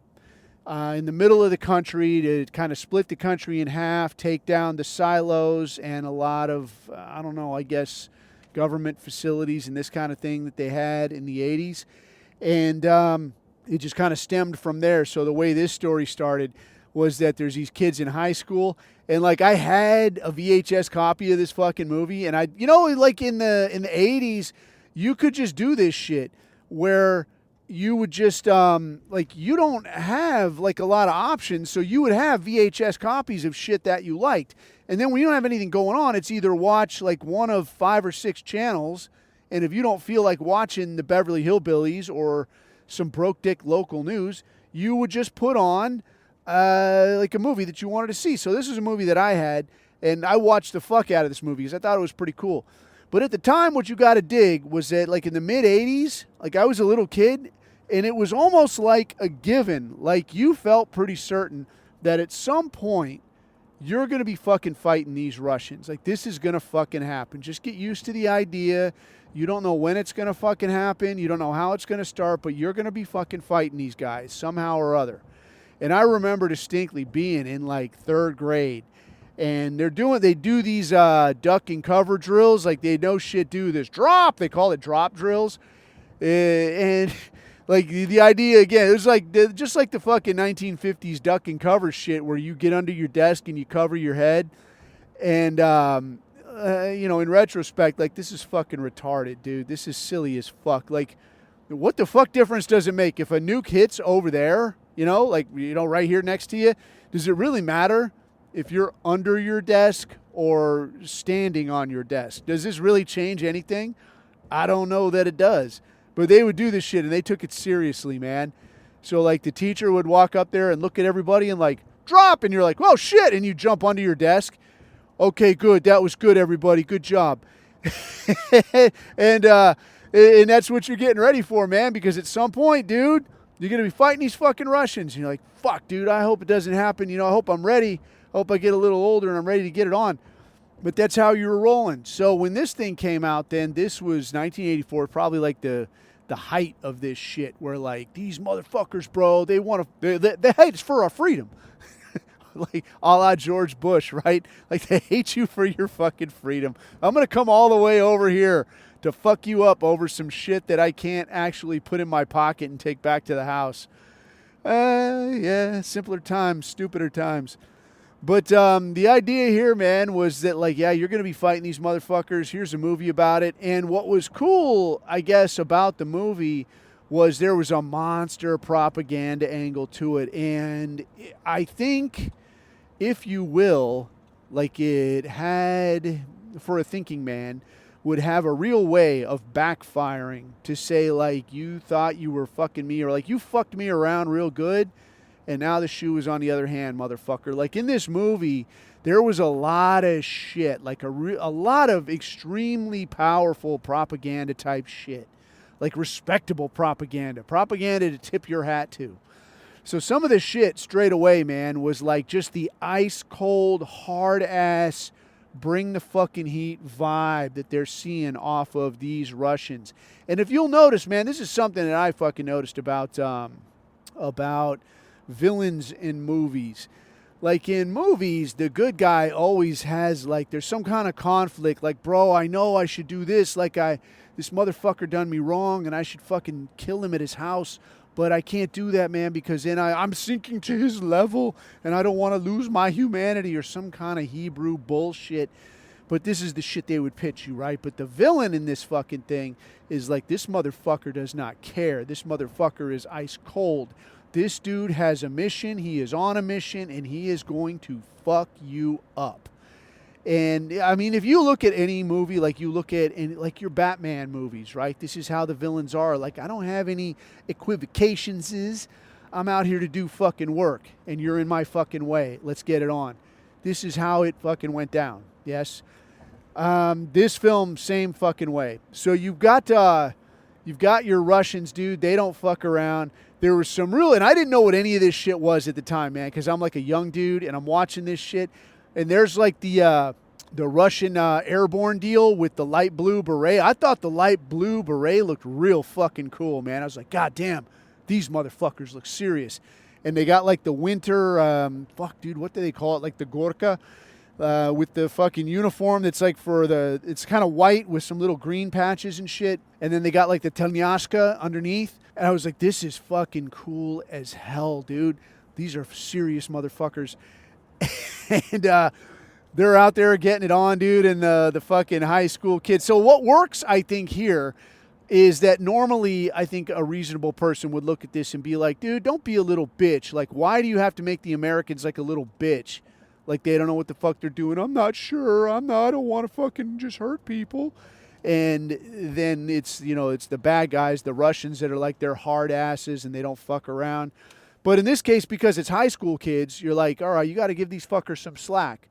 in the middle of the country to kind of split the country in half, take down the silos and a lot of, I don't know, I guess government facilities and this kind of thing that they had in the 80s. And it just kind of stemmed from there. So the way this story started was that there's these kids in high school, and like I had a VHS copy of this fucking movie, and I, like in the 80s, you could just do this shit where you would just like you don't have like a lot of options, so you would have VHS copies of shit that you liked, and then when you don't have anything going on, it's either watch like one of 5 or 6 channels And if you don't feel like watching the Beverly Hillbillies or some broke dick local news, you would just put on like a movie that you wanted to see. So this is a movie that I had, and I watched the fuck out of this movie because I thought it was pretty cool. But at the time, what you got to dig was that, like, in the mid-'80s, like, I was a little kid, and it was almost like a given. Like, you felt pretty certain that at some point, you're going to be fucking fighting these Russians. Like, this is going to fucking happen. Just get used to the idea. You don't know when it's going to fucking happen. You don't know how it's going to start, but you're going to be fucking fighting these guys somehow or other. And I remember distinctly being in, like, 3rd grade. And they do these duck and cover drills. Like, they no shit do this drop. They call it drop drills. And like the idea, again, it was like just like the fucking 1950s duck and cover shit where you get under your desk and you cover your head. And, you know, in retrospect, like, this is fucking retarded, dude. This is silly as fuck. Like, what the fuck difference does it make if a nuke hits over there, you know, like, you know, right here next to you? Does it really matter if you're under your desk or standing on your desk? Does this really change anything? I don't know that it does. But they would do this shit, and they took it seriously, man. So, like, the teacher would walk up there and look at everybody and, like, drop, and you're like, oh, shit, and you jump under your desk. Okay, good. That was good, everybody. Good job. and that's what you're getting ready for, man, because at some point, dude, you're going to be fighting these fucking Russians. And you're like, fuck, dude, I hope it doesn't happen. You know, I hope I'm ready. I hope I get a little older and I'm ready to get it on. But that's how you were rolling. So when this thing came out, then this was 1984, probably like the height of this shit, where, like, these motherfuckers, bro, they want to, they hate us for our freedom. Like, a la George Bush, right? Like, they hate you for your fucking freedom. I'm going to come all the way over here to fuck you up over some shit that I can't actually put in my pocket and take back to the house. Yeah, simpler times, stupider times. But the idea here, man, was that, like, yeah, you're going to be fighting these motherfuckers. Here's a movie about it. And what was cool, I guess, about the movie was there was a monster propaganda angle to it. And I think, if you will, like, it had, for a thinking man, would have a real way of backfiring to say, like, you thought you were fucking me, or, like, you fucked me around real good, and now the shoe is on the other hand, motherfucker. Like, in this movie, there was a lot of shit, like a lot of extremely powerful propaganda type shit, like respectable propaganda to tip your hat to. So some of the shit straight away, man, was like just the ice cold, hard ass, bring the fucking heat vibe that they're seeing off of these Russians. And if you'll notice, man, this is something that I fucking noticed about villains in movies. Like, in movies, the good guy always has, like, there's some kind of conflict. Like, bro, I know I should do this. Like, this motherfucker done me wrong and I should fucking kill him at his house. But I can't do that, man, because then I'm sinking to his level and I don't want to lose my humanity, or some kind of Hebrew bullshit. But this is the shit they would pitch you, right? But the villain in this fucking thing is like, this motherfucker does not care. This motherfucker is ice cold. This dude has a mission, he is on a mission, and he is going to fuck you up. And, I mean, if you look at any movie, like you look at like your Batman movies, right? This is how the villains are. Like, I don't have any equivocations. I'm out here to do fucking work, and you're in my fucking way. Let's get it on. This is how it fucking went down, yes? This film, same fucking way. So you've got your Russians, dude. They don't fuck around. There was some real, and I didn't know what any of this shit was at the time, man, because I'm like a young dude and I'm watching this shit. And there's like the Russian airborne deal with the light blue beret. I thought the light blue beret looked real fucking cool, man. I was like, God damn, these motherfuckers look serious. And they got like the winter, fuck, dude, what do they call it? Like the Gorka with the fucking uniform that's like it's kind of white with some little green patches and shit. And then they got like the Telnyashka underneath. And I was like, this is fucking cool as hell, dude. These are serious motherfuckers. And they're out there getting it on, dude, and the fucking high school kids. So what works, I think, here is that normally I think a reasonable person would look at this and be like, dude, don't be a little bitch. Like, why do you have to make the Americans like a little bitch? Like, they don't know what the fuck they're doing. I'm not sure. I don't want to fucking just hurt people. And then it's the bad guys, the Russians that are like they're hard asses and they don't fuck around. But in this case, because it's high school kids, you're like, all right, you got to give these fuckers some slack,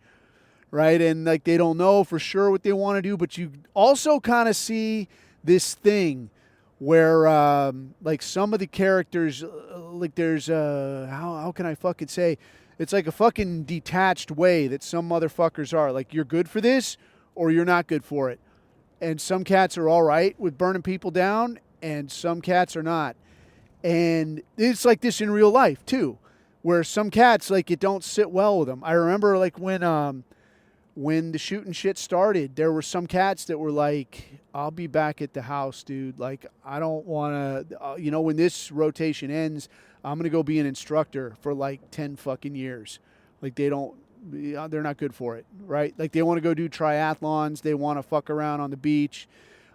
right? And like they don't know for sure what they want to do, but you also kind of see this thing where like some of the characters, like there's how can I fucking say, it's like a fucking detached way that some motherfuckers are. Like you're good for this or you're not good for it. And some cats are all right with burning people down, and some cats are not. And it's like this in real life too, where some cats, like, it don't sit well with them. I remember like when the shooting shit started, there were some cats that were like, I'll be back at the house, dude. Like, I don't want to, when this rotation ends, I'm going to go be an instructor for like 10 fucking years. Like they're not good for it, right? Like they want to go do triathlons. They want to fuck around on the beach.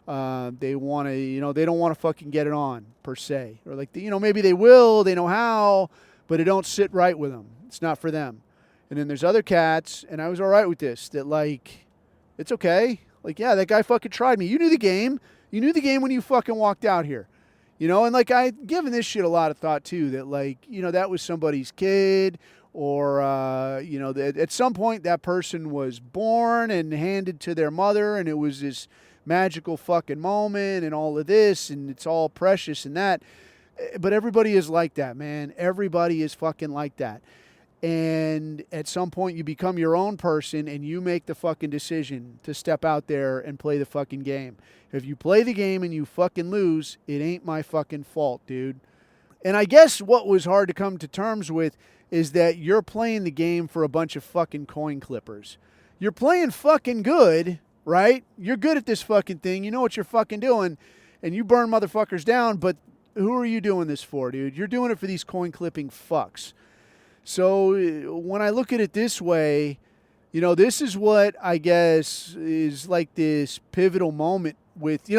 They want to, they don't want to fucking get it on per se. Or like, maybe they will, they know how, but it don't sit right with them. It's not for them. And then there's other cats, and I was all right with this, that like, it's okay. Like, yeah, that guy fucking tried me. You knew the game. You knew the game when you fucking walked out here. And like I've given this shit a lot of thought too, that like, that was somebody's kid. Or, at some point that person was born and handed to their mother, and it was this magical fucking moment and all of this, and it's all precious and that. But everybody is like that, man. Everybody is fucking like that. And at some point you become your own person and you make the fucking decision to step out there and play the fucking game. If you play the game and you fucking lose, it ain't my fucking fault, dude. And I guess what was hard to come to terms with is that you're playing the game for a bunch of fucking coin clippers. You're playing fucking good, right? You're good at this fucking thing. You know what you're fucking doing, and you burn motherfuckers down, but who are you doing this for, dude? You're doing it for these coin clipping fucks. So when I look at it this way, this is what I guess is like this pivotal moment with,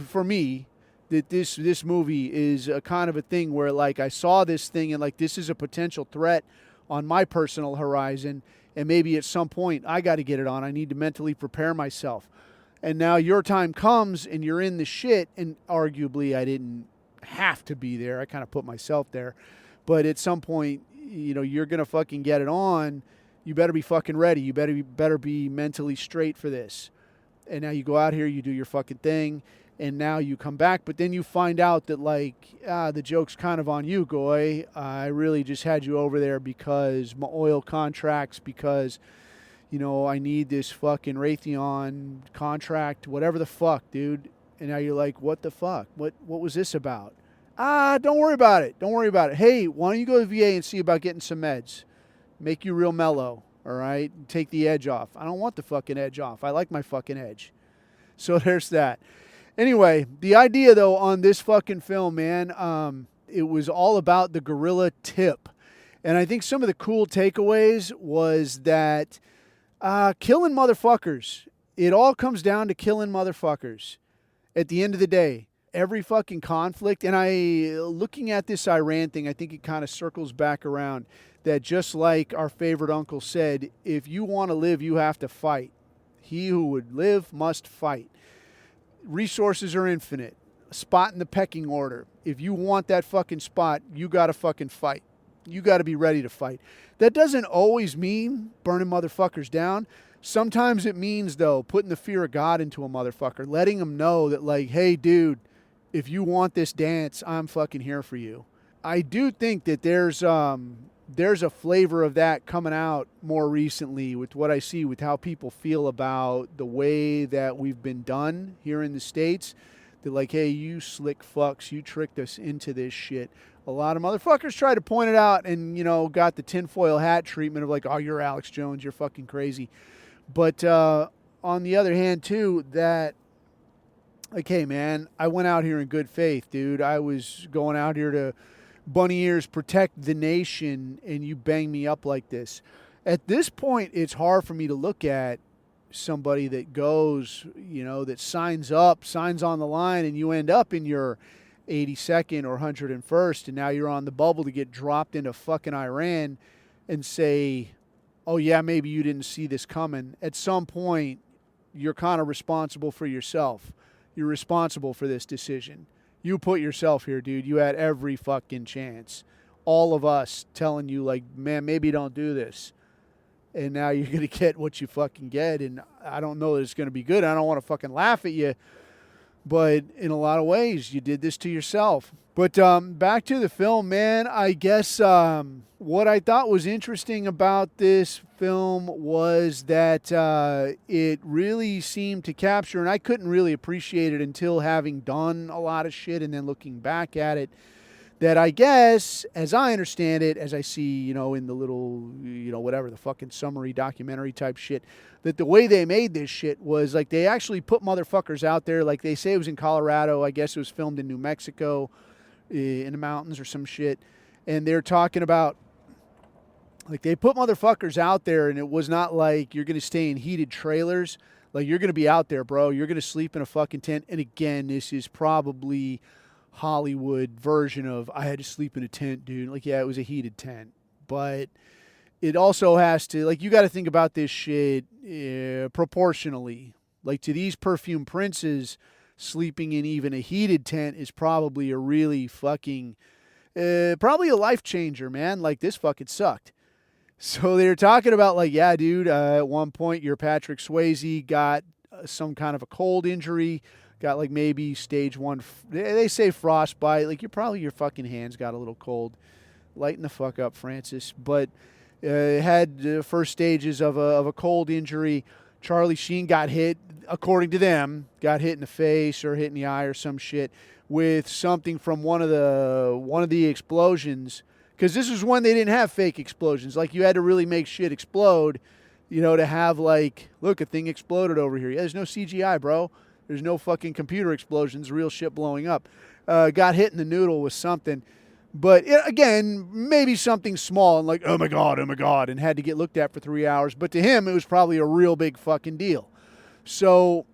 for me, that this movie is a kind of a thing where like I saw this thing and like this is a potential threat on my personal horizon, and maybe at some point I got to get it on. I need to mentally prepare myself. And now your time comes and you're in the shit, and arguably I didn't have to be there. I kind of put myself there. But at some point, you're going to fucking get it on. You better be fucking ready. You better be mentally straight for this. And now you go out here, you do your fucking thing. And now you come back, but then you find out that like, the joke's kind of on you, Goy. I really just had you over there because my oil contracts, because, I need this fucking Raytheon contract, whatever the fuck, dude. And now you're like, what the fuck? What was this about? Don't worry about it. Don't worry about it. Hey, why don't you go to the VA and see about getting some meds? Make you real mellow, all right? Take the edge off. I don't want the fucking edge off. I like my fucking edge. So there's that. Anyway, the idea, though, on this fucking film, man, it was all about the gorilla tip. And I think some of the cool takeaways was that killing motherfuckers. It all comes down to killing motherfuckers at the end of the day. Every fucking conflict. And looking at this Iran thing, I think it kind of circles back around that just like our favorite uncle said, if you want to live, you have to fight. He who would live must fight. Resources are infinite. Spot in the pecking order. If you want that fucking spot, you got to fucking fight. You got to be ready to fight. That doesn't always mean burning motherfuckers down. Sometimes it means, though, putting the fear of God into a motherfucker. Letting them know that, like, hey, dude, if you want this dance, I'm fucking here for you. I do think that there's a flavor of that coming out more recently with what I see with how people feel about the way that we've been done here in the States. They're like, hey, you slick fucks, you tricked us into this shit. A lot of motherfuckers try to point it out and, got the tinfoil hat treatment of like, oh, you're Alex Jones, you're fucking crazy. But on the other hand, too, that, like, hey, man, I went out here in good faith, dude. I was going out here to bunny ears protect the nation, and you bang me up like this. At this point, it's hard for me to look at somebody that goes, that signs on the line, and you end up in your 82nd or 101st, and now you're on the bubble to get dropped into fucking Iran and say, oh, yeah, maybe you didn't see this coming. At some point, you're kind of responsible for yourself. You're responsible for this decision. You put yourself here, dude. You had every fucking chance. All of us telling you, like, man, maybe don't do this. And now you're going to get what you fucking get. And I don't know that it's going to be good. I don't want to fucking laugh at you. But in a lot of ways, you did this to yourself. But back to the film, man, I guess what I thought was interesting about this film was that it really seemed to capture, and I couldn't really appreciate it until having done a lot of shit and then looking back at it, that I guess, as I understand it, as I see, in the little, whatever, the fucking summary documentary type shit, that the way they made this shit was, like, they actually put motherfuckers out there. Like, they say it was in Colorado. I guess it was filmed in New Mexico, in the mountains or some shit. And they're talking about, like, they put motherfuckers out there, and it was not like you're going to stay in heated trailers. Like, you're going to be out there, bro. You're going to sleep in a fucking tent. And again, this is probably Hollywood version of, I had to sleep in a tent, dude. Like, yeah, it was a heated tent. But it also has to, like, you got to think about this shit proportionally. Like, to these perfume princes, sleeping in even a heated tent is probably a really fucking, probably a life changer, man. Like, this fucking sucked. So they're talking about, like, yeah, dude, at one point your Patrick Swayze got some kind of a cold injury, got like maybe stage 1, they say frostbite. Like, your fucking hands got a little cold. Lighten the fuck up, Francis. But had the first stages of a cold injury. Charlie Sheen got hit, according to them, got hit in the face or hit in the eye or some shit with something from one of the explosions. Because this was when they didn't have fake explosions. Like, you had to really make shit explode, to have, like, look, a thing exploded over here. Yeah, there's no CGI, bro. There's no fucking computer explosions, real shit blowing up. Got hit in the noodle with something. But, again, maybe something small and like, oh my God, and had to get looked at for 3 hours. But to him, it was probably a real big fucking deal. So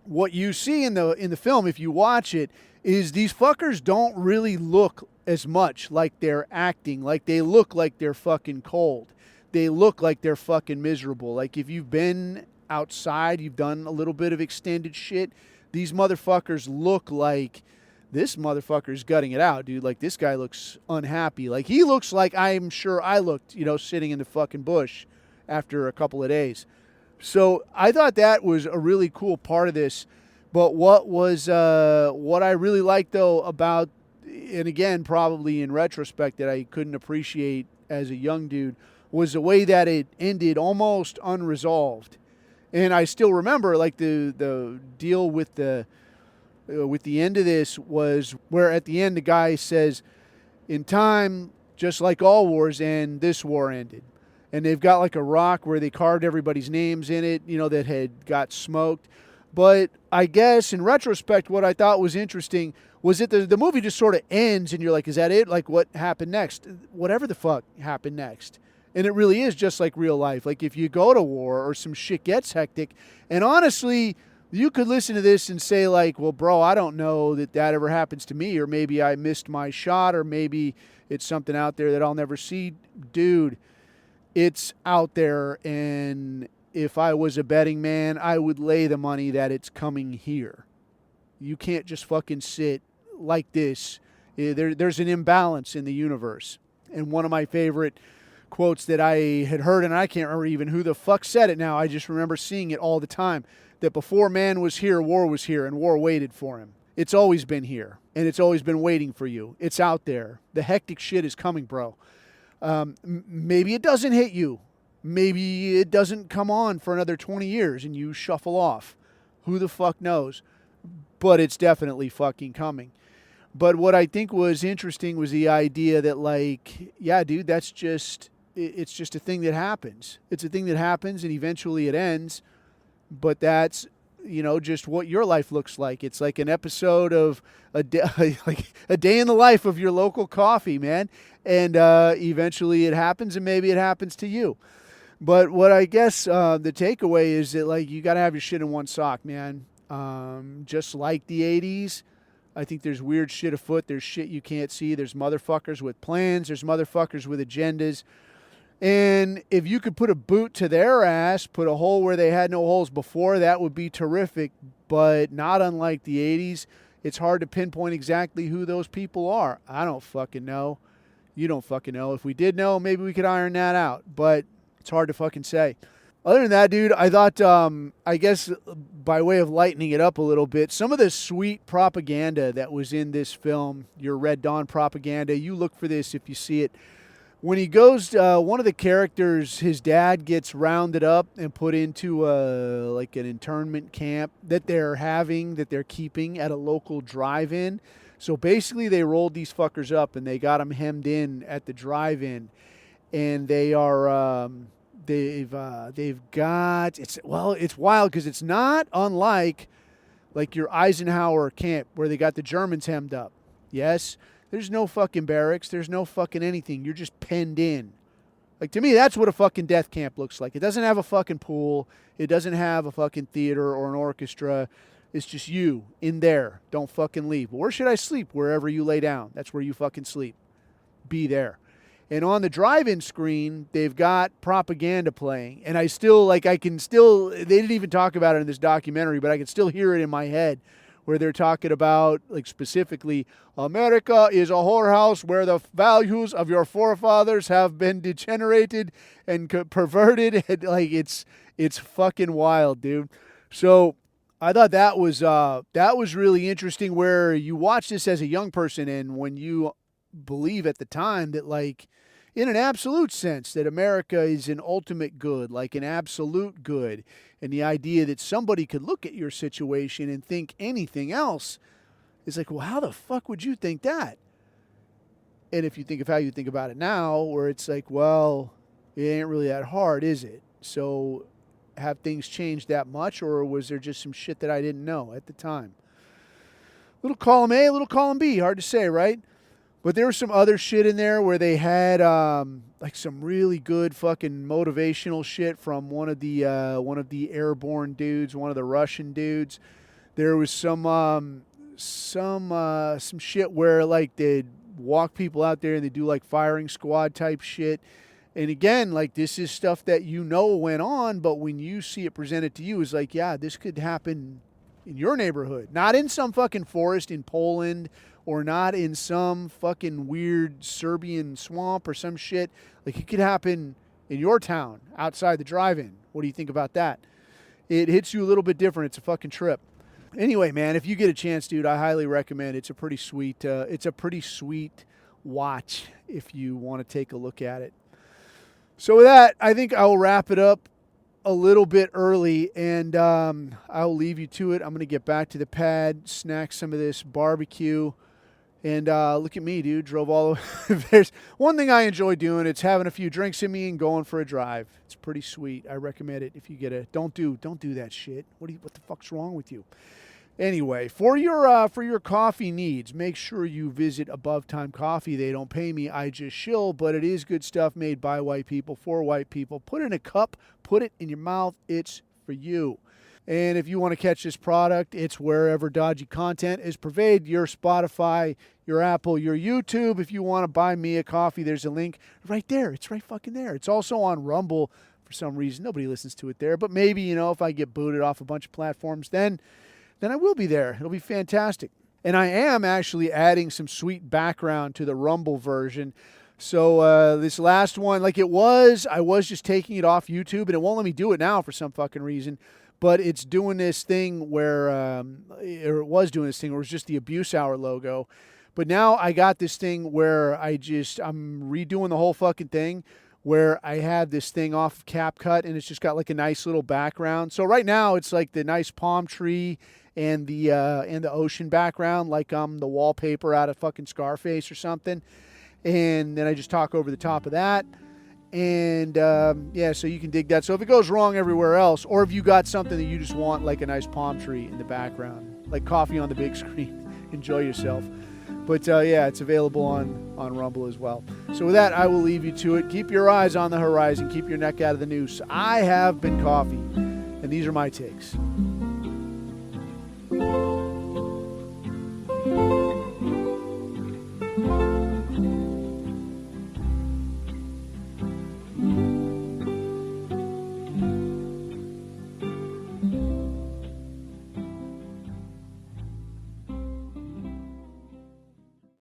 what you see in the film, if you watch it, is these fuckers don't really look as much like they're acting. Like, they look like they're fucking cold. They look like they're fucking miserable. Like, if you've been outside, you've done a little bit of extended shit, these motherfuckers look like, this motherfucker's gutting it out, dude. Like, this guy looks unhappy. Like, he looks like I'm sure I looked, sitting in the fucking bush after a couple of days. So I thought that was a really cool part of this. But what I really liked, though, about, and again, probably in retrospect that I couldn't appreciate as a young dude, was the way that it ended almost unresolved. And I still remember, like, the deal with the end of this was where at the end the guy says, in time, just like all wars end, this war ended. And they've got like a rock where they carved everybody's names in it, that had got smoked. But I guess in retrospect, what I thought was interesting was that the movie just sort of ends and you're like, is that it? Like, what happened next? Whatever the fuck happened next. And it really is just like real life. Like, if you go to war or some shit gets hectic, and honestly, you could listen to this and say, like, well, bro, I don't know that ever happens to me, or maybe I missed my shot, or maybe it's something out there that I'll never see. Dude, it's out there, and if I was a betting man, I would lay the money that it's coming here. You can't just fucking sit like this. There's an imbalance in the universe. And one of my favorite quotes that I had heard, and I can't remember even who the fuck said it now, I just remember seeing it all the time, that before man was here, war was here, and war waited for him. It's always been here, and it's always been waiting for you. It's out there. The hectic shit is coming, bro. Maybe it doesn't hit you. Maybe it doesn't come on for another 20 years, and you shuffle off. Who the fuck knows? But it's definitely fucking coming. But what I think was interesting was the idea that, like, yeah, dude, it's just a thing that happens. It's a thing that happens, and eventually it ends. But that's, just what your life looks like. It's like an episode of like a day in the life of your local coffee, man. And eventually it happens, and maybe it happens to you. But what I guess the takeaway is that, like, you got to have your shit in one sock, man. Just like the 80s, I think there's weird shit afoot. There's shit you can't see. There's motherfuckers with plans. There's motherfuckers with agendas. And if you could put a boot to their ass, put a hole where they had no holes before, that would be terrific. But not unlike the 80s, it's hard to pinpoint exactly who those people are. I don't fucking know. You don't fucking know. If we did know, maybe we could iron that out. But it's hard to fucking say. Other than that, dude, I thought, I guess by way of lightening it up a little bit, some of the sweet propaganda that was in this film, your Red Dawn propaganda, you look for this if you see it. When he goes, one of the characters, his dad gets rounded up and put into like an internment camp that they're keeping at a local drive-in. So basically they rolled these fuckers up and they got them hemmed in at the drive-in. And they are, they've got, it's wild because it's not unlike like your Eisenhower camp where they got the Germans hemmed up. Yes. There's no fucking barracks. There's no fucking anything. You're just penned in. Like, to me, that's what a fucking death camp looks like. It doesn't have a fucking pool. It doesn't have a fucking theater or an orchestra. It's just you in there. Don't fucking leave. Where should I sleep? Wherever you lay down. That's where you fucking sleep. Be there. And on the drive-in screen, they've got propaganda playing. And I still, like, they didn't even talk about it in this documentary, but I can still hear it in my head. Where they're talking about, like, specifically, America is a whorehouse where the values of your forefathers have been degenerated and perverted. And, like, it's fucking wild, dude. So I thought that was really interesting. Where you watch this as a young person, and when you believe at the time that, like, in an absolute sense, that America is an ultimate good, like an absolute good. And the idea that somebody could look at your situation and think anything else is like, well, how the fuck would you think that? And if you think of how you think about it now, where it's like, well, it ain't really that hard, is it? So have things changed that much, or was there just some shit that I didn't know at the time? Little column A, little column B, hard to say, right? But there was some other shit in there where they had like some really good fucking motivational shit from one of the airborne dudes, one of the Russian dudes. There was some shit where, like, they'd walk people out there and they do like firing squad type shit. And again, like, this is stuff that you know went on, but when you see it presented to you, it's like, yeah, this could happen in your neighborhood, not in some fucking forest in Poland. Or not in some fucking weird Serbian swamp or some shit. Like, it could happen in your town, outside the drive-in. What do you think about that? It hits you a little bit different. It's a fucking trip. Anyway, man, if you get a chance, dude, I highly recommend it. It's a pretty sweet watch if you want to take a look at it. So with that, I think I will wrap it up a little bit early, and I'll leave you to it. I'm going to get back to the pad, snack some of this barbecue. And look at me, dude. Drove all the way. There's one thing I enjoy doing. It's having a few drinks in me and going for a drive. It's pretty sweet. I recommend it if you get a. Don't do that shit. What the fuck's wrong with you? Anyway, for your coffee needs, make sure you visit Above Time Coffee. They don't pay me. I just shill, but it is good stuff made by white people for white people. Put it in a cup. Put it in your mouth. It's for you. And if you want to catch this product, it's wherever dodgy content is pervaded, your Spotify, your Apple, your YouTube. If you want to buy me a coffee, there's a link right there. It's right fucking there. It's also on Rumble for some reason. Nobody listens to it there. But maybe, if I get booted off a bunch of platforms, then I will be there. It'll be fantastic. And I am actually adding some sweet background to the Rumble version. So this last one, I was just taking it off YouTube, and it won't let me do it now for some fucking reason. But it's doing this thing where, it was just the Abuse Hour logo. But now I got this thing where I'm redoing the whole fucking thing, where I have this thing off of CapCut, and it's just got like a nice little background. So right now it's like the nice palm tree and the ocean background, like the wallpaper out of fucking Scarface or something. And then I just talk over the top of that. And so you can dig that. So if it goes wrong everywhere else, or if you got something that you just want, like a nice palm tree in the background, like coffee on the big screen, enjoy yourself. But it's available on Rumble as well. So with that, I will leave you to it. Keep your eyes on the horizon. Keep your neck out of the noose. I have been Coffee, and these are my takes.